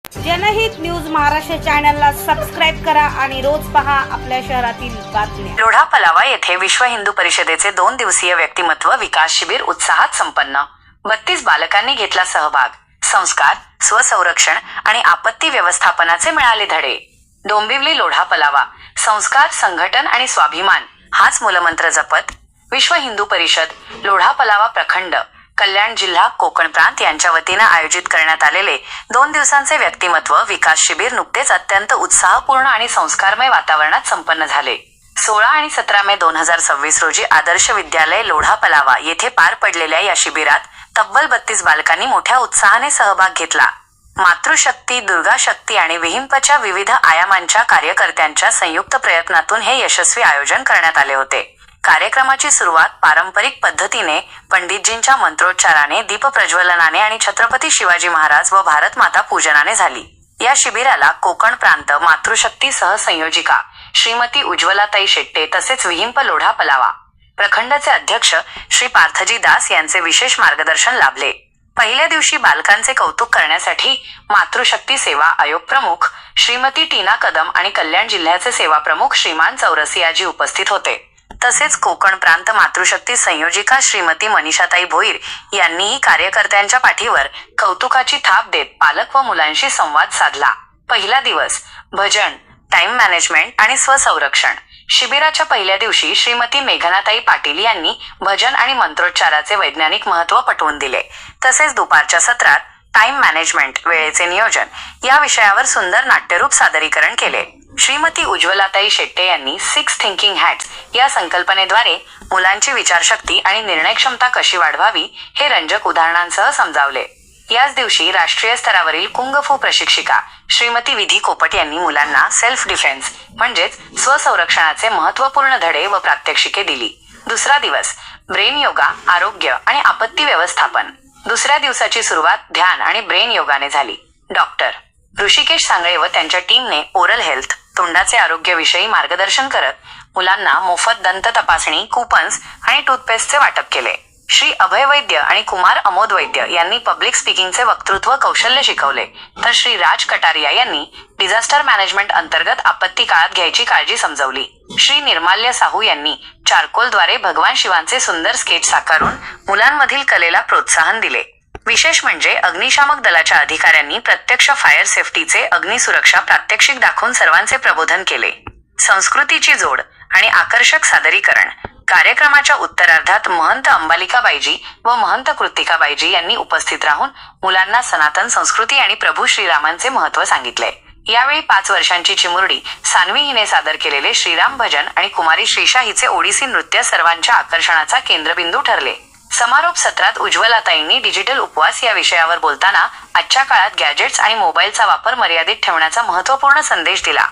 जनहित न्यूज महाराष्ट्र चॅनलला सबस्क्राईब करा आणि रोज पहा आपल्या शहरातील बातम्या। लोढा पलावा येथे विश्व हिंदू परिषदेचे 2 दिवसीय व्यक्तिमत्व विकास शिबिर उत्साहात संपन्न। 32 बालकांनी घेतला सहभाग। संस्कार, स्वसंरक्षण आणि आपत्ती व्यवस्थापनाचे मिळाले धडे। डोंबिवली लोढा पलावा संस्कार, संघटन आणि स्वाभिमान हाच मूलमंत्र जपत विश्व हिंदू परिषद लोढा पलावा प्रखंड कल्याण जिल्हा कोकण प्रांत यांच्या वतीने आयोजित करण्यात आलेले 2 दिवसांचे व्यक्तिमत्व विकास शिबिर नुकतेच अत्यंत उत्साहपूर्ण आणि संस्कारमय वातावरणात संपन्न झाले। 16 आणि 17 मे 2026 रोजी आदर्श विद्यालय लोढा पलावा येथे पार पडलेल्या या शिबिरात तब्बल 32 बालकांनी मोठ्या उत्साहाने सहभाग घेतला। मातृशक्ती, दुर्गाशक्ती आणि विहिंपच्या विविध आयामांच्या कार्यकर्त्यांच्या संयुक्त प्रयत्नातून हे यशस्वी आयोजन करण्यात आले होते। कार्यक्रमाची सुरुवात पारंपरिक पद्धतीने पंडितजींच्या मंत्रोच्चाराने, दीपप्रज्वलनाने आणि छत्रपती शिवाजी महाराज व भारत माता पूजनाने झाली। या शिबिराला कोकण प्रांत मातृशक्ती सहसंयोजिका श्रीमती उज्ज्वलाताई शेट्टे तसेच विहिंप लोढा पलावा प्रखंडचे अध्यक्ष श्री पार्थजी दास यांचे विशेष मार्गदर्शन लाभले। पहिल्या दिवशी बालकांचे कौतुक करण्यासाठी मातृशक्ती सेवा आयोग प्रमुख श्रीमती टीना कदम आणि कल्याण जिल्ह्याचे सेवा प्रमुख श्रीमान चौरसियाजी उपस्थित होते। तसेच कोकण प्रांत मातृशक्ती संयोजिका श्रीमती मनीषाताई भोईर यांनीही कार्यकर्त्यांच्या पाठीवर कौतुकाची थाप देत पालक व मुलांशी संवाद साधला। पहिला दिवस भजन, टाइम मॅनेजमेंट आणि स्वसंरक्षण। शिबिराच्या पहिल्या दिवशी श्रीमती मेघनाताई पाटील यांनी भजन आणि मंत्रोच्चाराचे वैज्ञानिक महत्त्व पटवून दिले। तसेच दुपारच्या सत्रात टाइम मॅनेजमेंट, वेळेचे नियोजन या विषयावर सुंदर नाट्यरूप सादरीकरण केले। श्रीमती उज्ज्वलाताई शेट्टे यांनी 6 थिंकिंग हॅट्स या संकल्पनेद्वारे मुलांची विचारशक्ती आणि निर्णय क्षमता कशी वाढवावी हे रंजक उदाहरणांसह समजावले। याच दिवशी राष्ट्रीय स्तरावरील कुंग-फू प्रशिक्षिका श्रीमती विधी कोपट यांनी मुलांना सेल्फ डिफेन्स म्हणजेच स्वसंरक्षणाचे महत्त्वपूर्ण धडे व प्रात्यक्षिके दिली। दुसरा दिवस ब्रेन योगा, आरोग्य आणि आपत्ती व्यवस्थापन। दुसऱ्या दिवसाची सुरुवात ध्यान आणि ब्रेन योगाने झाली। डॉक्टर ऋषिकेश सांगळे व त्यांच्या टीमने ओरल हेल्थ, तोंडाचे आरोग्याविषयी मार्गदर्शन करत मुलांना मोफत दंत तपासणी, कुपन्स आणि टूथपेस्टचे वाटप केले। श्री अभय वैद्य आणि कुमार अमोद वैद्य यांनी पब्लिक स्पीकिंगचे वक्तृत्व कौशल्य शिकवले, तर श्री राज कटारिया यांनी डिझास्टर मॅनेजमेंट अंतर्गत आपत्ती काळात घ्यायची काळजी समजावली। श्री निर्माल्य साहू यांनी चारकोलद्वारे भगवान शिवांचे सुंदर स्केच साकारून मुलांमधील कलेला प्रोत्साहन दिले। विशेष म्हणजे अग्निशामक दलाच्या अधिकाऱ्यांनी प्रत्यक्ष फायर सेफ्टीचे अग्निसुरक्षा प्रात्यक्षिक दाखवून सर्वांचे प्रबोधन केले। संस्कृतीची जोड आणि आकर्षक सादरीकरण। कार्यक्रमाच्या उत्तरार्धात महंत अंबालिकाबाईजी व महंत कृतिकाबाईजी यांनी उपस्थित राहून मुलांना सनातन संस्कृती आणि प्रभू श्रीरामांचे महत्त्व सांगितले। यावेळी 5 वर्षांची चिमुरडी सान्वी हिने सादर केलेले श्रीराम भजन आणि कुमारी श्रीशा हिचे ओडिसी नृत्य सर्वांच्या आकर्षणाचा केंद्रबिंदू ठरले। समारोप सत्रात उज्ज्वलाताईंनी डिजिटल उपवास या विषयावर बोलताना आजच्या काळात गॅजेट्स आणि मोबाईलचा वापर मर्यादित ठेवण्याचा महत्त्वपूर्ण संदेश दिला।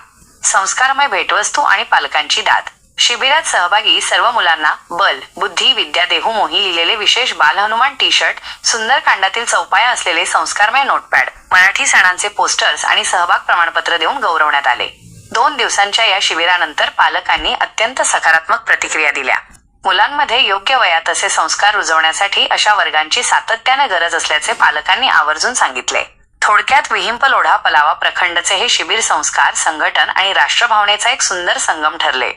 संस्कारमय भेटवस्तू आणि पालकांची दाद। शिबिरात सहभागी सर्व मुलांना बल, बुद्धी, विद्या देहू मोही लिहिलेले विशेष बाल हनुमान टी-शर्ट, सुंदर कांडातील चौपाया असलेले संस्कारमय नोटपॅड, मराठी सणांचे पोस्टर्स आणि सहभाग प्रमाणपत्र देऊन गौरवण्यात आले। 2 दिवसांच्या या शिबिरानंतर पालकांनी अत्यंत सकारात्मक प्रतिक्रिया दिल्या। मुलांमध्ये योग्य वयात असे संस्कार रुजवण्यासाठी अशा वर्गांची सातत्याने गरज असल्याचे पालकांनी आवर्जून सांगितले। थोडक्यात विहिंप लोढा पलावा प्रखंडचे हे शिबिर संस्कार, संघटन आणि राष्ट्रभावनेचा एक सुंदर संगम ठरले।